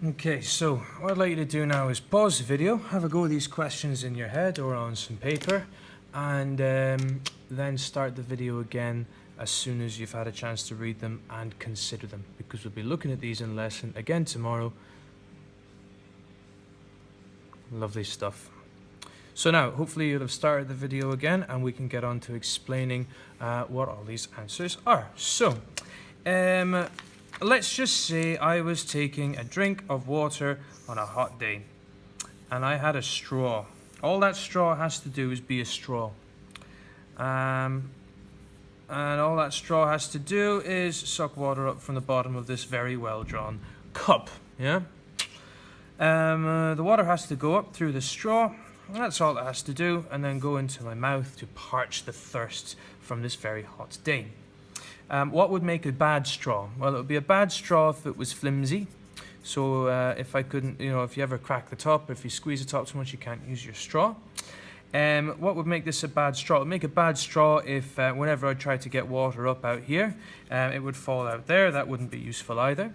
Okay, so what I'd like you to do now is pause the video, have a go with these questions in your head or on some paper, and then start the video again as soon as you've had a chance to read them and consider them, because we'll be looking at these in lesson again tomorrow. Lovely stuff. So now, hopefully you'll have started the video again and we can get on to explaining what all these answers are. So, let's just say I was taking a drink of water on a hot day and I had a straw. All that straw has to do is be a straw. And all that straw has to do is suck water up from the bottom of this very well drawn cup. Yeah? The water has to go up through the straw. That's all it has to do, and then go into my mouth to parch the thirst from this very hot day. What would make a bad straw? Well, it would be a bad straw if it was flimsy. So if I couldn't, if you ever crack the top, if you squeeze the top too much, you can't use your straw. What would make this a bad straw? It would make a bad straw if whenever I tried to get water up out here, it would fall out there. That wouldn't be useful either.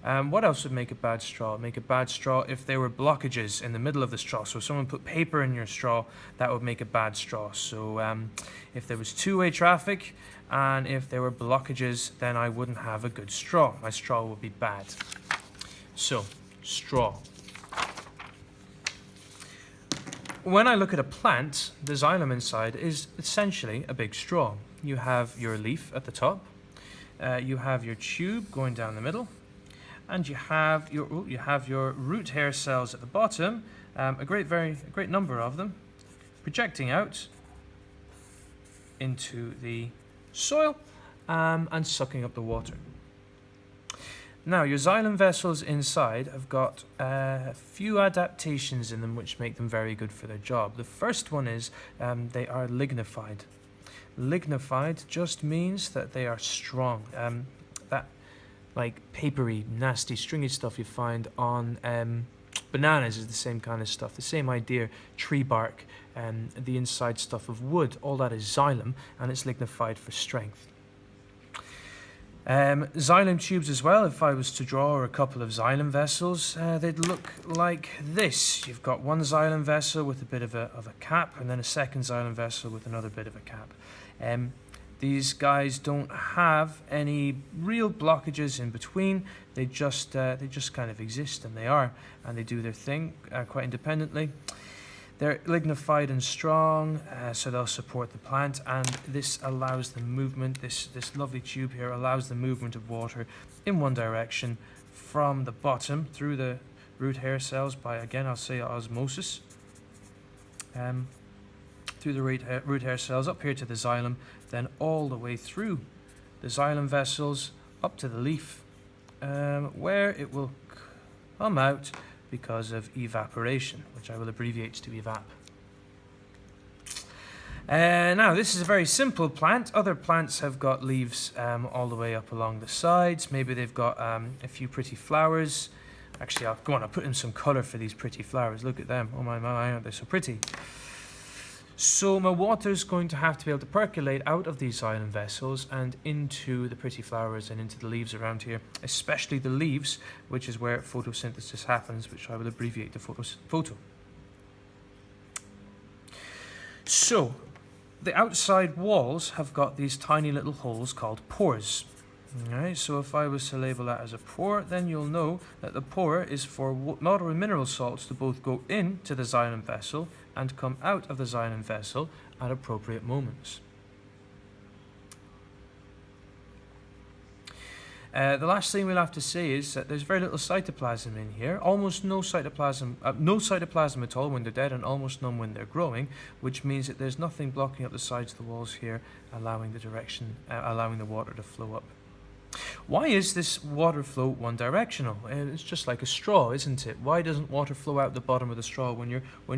What else would make a bad straw? It would make a bad straw if there were blockages in the middle of the straw. So if someone put paper in your straw, that would make a bad straw. So if there was two-way traffic and if there were blockages, then I wouldn't have a good straw. My straw would be bad. So, straw. When I look at a plant, the xylem inside is essentially a big straw. You have your leaf at the top, you have your tube going down the middle, and you have your root hair cells at the bottom, a great number of them, projecting out into the soil and sucking up the water. Now, your xylem vessels inside have got a few adaptations in them which make them very good for their job. The first one is they are lignified. Lignified just means that they are strong. That like papery, nasty, stringy stuff you find on bananas is the same kind of stuff, the same idea. Tree bark, the inside stuff of wood, all that is xylem, and it's lignified for strength. Xylem tubes as well, if I was to draw a couple of xylem vessels, they'd look like this. You've got one xylem vessel with a bit of a cap, and then a second xylem vessel with another bit of a cap. These guys don't have any real blockages in between. They just kind of exist, and they do their thing quite independently. They're lignified and strong, so they'll support the plant, and this allows the movement. This lovely tube here allows the movement of water in one direction from the bottom through the root hair cells by, again, I'll say osmosis. Through the root hair cells up here to the xylem, then all the way through the xylem vessels up to the leaf, where it will come out because of evaporation, which I will abbreviate to evap. Now, this is a very simple plant. Other plants have got leaves all the way up along the sides. Maybe they've got a few pretty flowers. Actually, I'll put in some colour for these pretty flowers. Look at them. Oh my, aren't they so pretty? So my water is going to have to be able to percolate out of these xylem vessels and into the pretty flowers and into the leaves around here, especially the leaves, which is where photosynthesis happens, which I will abbreviate to photo. So the outside walls have got these tiny little holes called pores. Alright, so if I was to label that as a pore, then you'll know that the pore is for water and mineral salts to both go into the xylem vessel and come out of the xylem vessel at appropriate moments. The last thing we'll have to say is that there's very little cytoplasm in here, almost no cytoplasm at all when they're dead, and almost none when they're growing, which means that there's nothing blocking up the sides of the walls here, allowing the water to flow up. Why is this water flow one directional? It's just like a straw, isn't it? Why doesn't water flow out the bottom of the straw when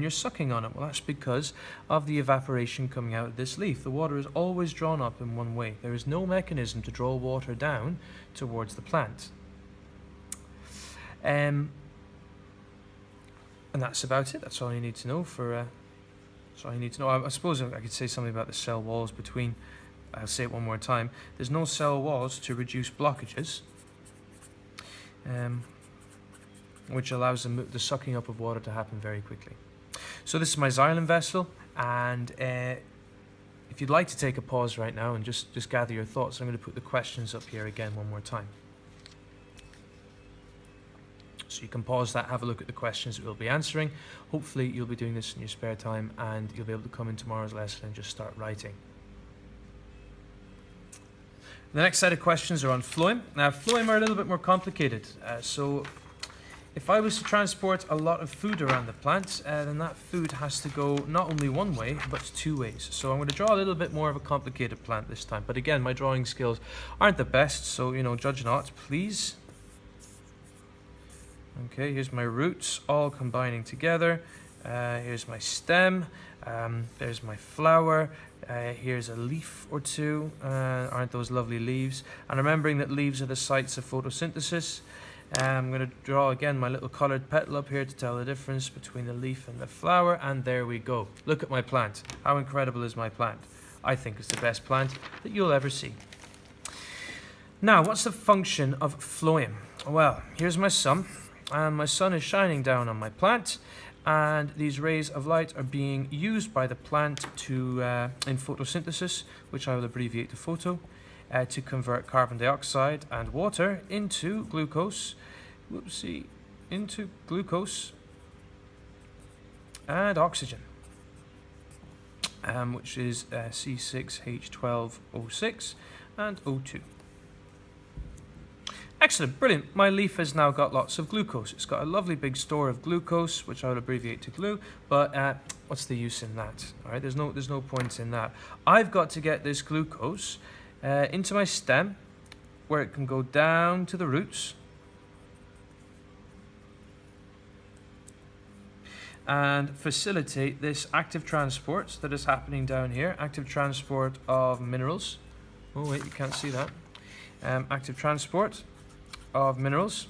you're sucking on it? Well, that's because of the evaporation coming out of this leaf. The water is always drawn up in one way. There is no mechanism to draw water down towards the plant. And that's about it. That's all you need to know that's all you need to know. I suppose I could say something about the cell walls between. I'll say it one more time. There's no cell walls to reduce blockages. which allows the sucking up of water to happen very quickly. So this is my Xylem vessel, and if you'd like to take a pause right now and just gather your thoughts, I'm going to put the questions up here again one more time. So you can pause that, have a look at the questions that we'll be answering. Hopefully you'll be doing this in your spare time and you'll be able to come in tomorrow's lesson and just start writing. The next set of questions are on phloem. Now phloem are a little bit more complicated. So if I was to transport a lot of food around the plant, then that food has to go not only one way, but 2 ways. So I'm going to draw a little bit more of a complicated plant this time. But again, my drawing skills aren't the best, so, judge not, please. Okay, here's my roots all combining together. Here's my stem. There's my flower. Here's a leaf or two. Aren't those lovely leaves? And remembering that leaves are the sites of photosynthesis. I'm going to draw again my little coloured petal up here to tell the difference between the leaf and the flower. And there we go. Look at my plant. How incredible is my plant? I think it's the best plant that you'll ever see. Now, what's the function of phloem? Well, here's my sun. And my sun is shining down on my plant, and these rays of light are being used by the plant to in photosynthesis, which I will abbreviate to photo, to convert carbon dioxide and water into glucose. Into glucose and oxygen, which is C6H12O6 and O2. Excellent, brilliant. My leaf has now got lots of glucose. It's got a lovely big store of glucose, which I will abbreviate to glue, but what's the use in that? All right, there's no point in that. I've got to get this glucose into my stem, where it can go down to the roots, and facilitate this active transport that is happening down here, active transport of minerals. Oh wait, you can't see that. Active transport of minerals,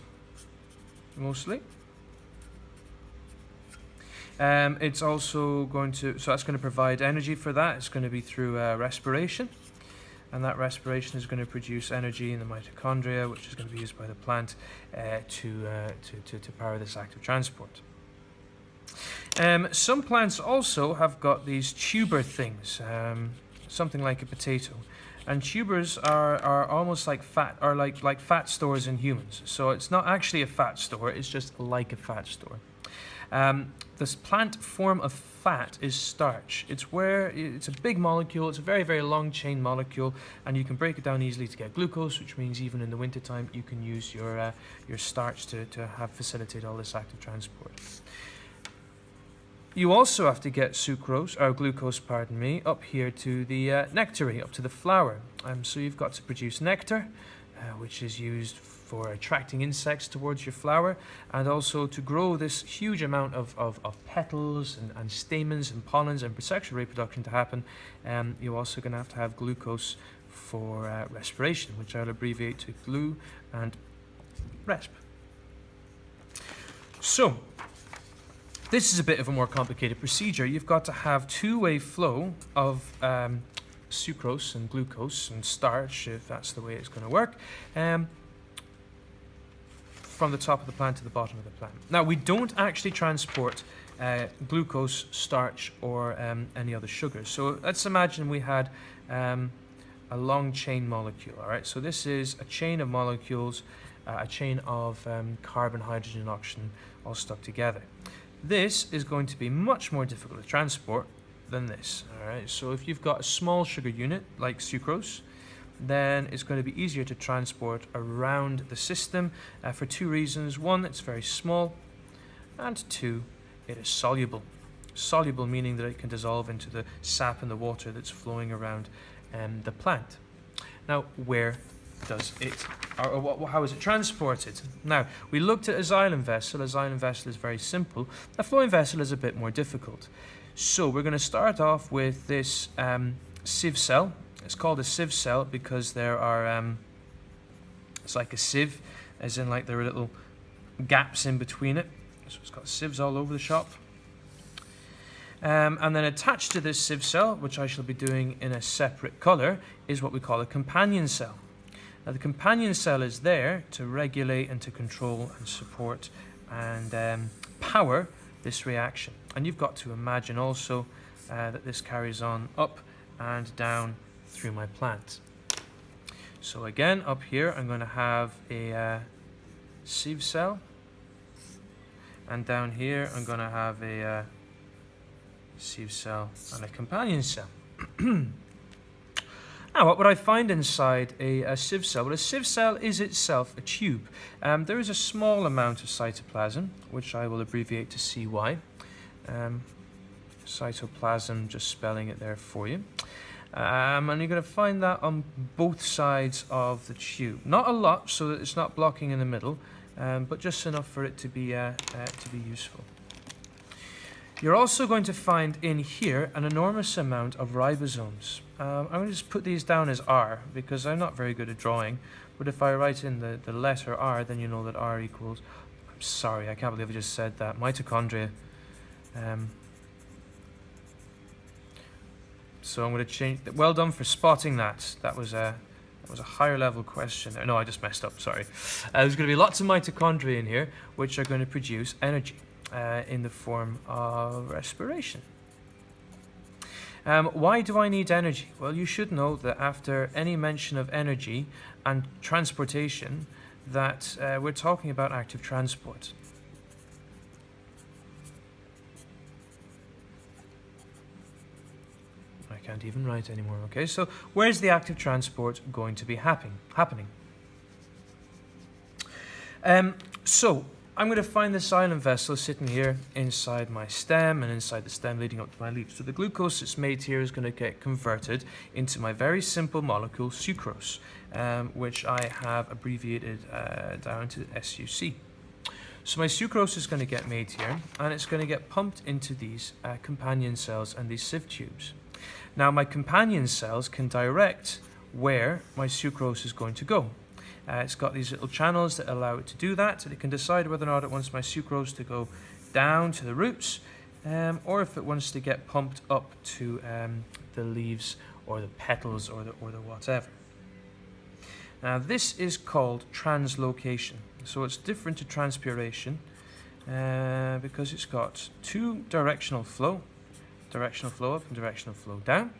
mostly. It's also going to, so that's going to provide energy for that. It's going to be through respiration, and that respiration is going to produce energy in the mitochondria, which is going to be used by the plant to power this active transport. Some plants also have got these tuber things, something like a potato. And tubers are almost like fat, or like fat stores in humans. So it's not actually a fat store, it's just like a fat store. This plant form of fat is starch. It's a big molecule, it's a very, very long chain molecule, and you can break it down easily to get glucose, which means even in the wintertime you can use your starch to facilitate all this active transport. You also have to get glucose, up here to the nectary, up to the flower. So you've got to produce nectar, which is used for attracting insects towards your flower, and also to grow this huge amount of petals and stamens and pollens and sexual reproduction to happen. You're also going to have glucose for respiration, which I'll abbreviate to GLU and RESP. So, this is a bit of a more complicated procedure. You've got to have two-way flow of sucrose and glucose and starch, if that's the way it's going to work, from the top of the plant to the bottom of the plant. Now, we don't actually transport glucose, starch, or any other sugars. So let's imagine we had a long chain molecule, all right? So this is a chain of molecules, a chain of carbon, hydrogen, and oxygen all stuck together. This is going to be much more difficult to transport than this. All right. So if you've got a small sugar unit like sucrose, then it's going to be easier to transport around the system for two reasons. One, it's very small, and two, it is soluble. Soluble meaning that it can dissolve into the sap and the water that's flowing around the plant. Now, where does it, how is it transported? Now, we looked at a Xylem vessel. A Xylem vessel is very simple. A phloem vessel is a bit more difficult. So we're going to start off with this sieve cell. It's called a sieve cell because there are, it's like a sieve, as in like there are little gaps in between it. So it's got sieves all over the shop. And then attached to this sieve cell, which I shall be doing in a separate colour, is what we call a companion cell. Now the companion cell is there to regulate and to control and support and power this reaction. And you've got to imagine also that this carries on up and down through my plant. So again, up here I'm going to have a sieve cell, and down here I'm going to have a sieve cell and a companion cell. Now, what would I find inside a sieve cell? Well, a sieve cell is itself a tube. There is a small amount of cytoplasm, which I will abbreviate to CY. Cytoplasm, just spelling it there for you. And you're going to find that on both sides of the tube. Not a lot, so that it's not blocking in the middle, but just enough for it to be useful. You're also going to find in here an enormous amount of ribosomes. I'm going to just put these down as R, because I'm not very good at drawing, but if I write in the letter R, then you know that R equals, I'm sorry, I can't believe I just said that, mitochondria. So I'm going to change, well done for spotting that. That was a higher level question. No, I just messed up, sorry. There's going to be lots of mitochondria in here, which are going to produce energy in the form of respiration. Why do I need energy? Well, you should know that after any mention of energy and transportation, that we're talking about active transport. I can't even write anymore. Okay, so where's the active transport going to be happening? So I'm going to find the Xylem vessel sitting here inside my stem and inside the stem leading up to my leaf. So the glucose that's made here is going to get converted into my very simple molecule sucrose, which I have abbreviated down to SUC. So my sucrose is going to get made here, and it's going to get pumped into these companion cells and these sieve tubes. Now my companion cells can direct where my sucrose is going to go. It's got these little channels that allow it to do that, so it can decide whether or not it wants my sucrose to go down to the roots, or if it wants to get pumped up to the leaves or the petals or the whatever. Now this is called translocation. So it's different to transpiration because it's got two directional flow up and directional flow down.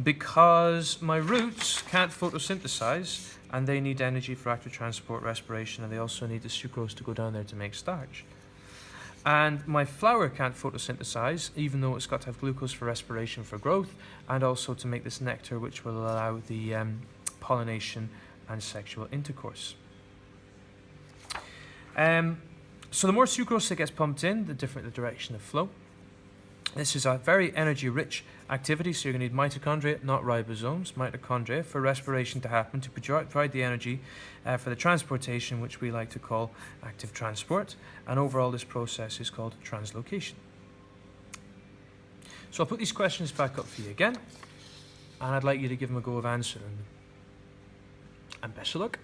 Because my roots can't photosynthesize and they need energy for active transport, respiration, and they also need the sucrose to go down there to make starch. And my flower can't photosynthesize, even though it's got to have glucose for respiration for growth, and also to make this nectar, which will allow the pollination and sexual intercourse. So the more sucrose that gets pumped in, the different the direction of flow. This is a very energy-rich activity, so you're going to need mitochondria, not ribosomes, mitochondria, for respiration to happen, to provide the energy for the transportation, which we like to call active transport. And overall, this process is called translocation. So I'll put these questions back up for you again, and I'd like you to give them a go of answering them. And best of luck.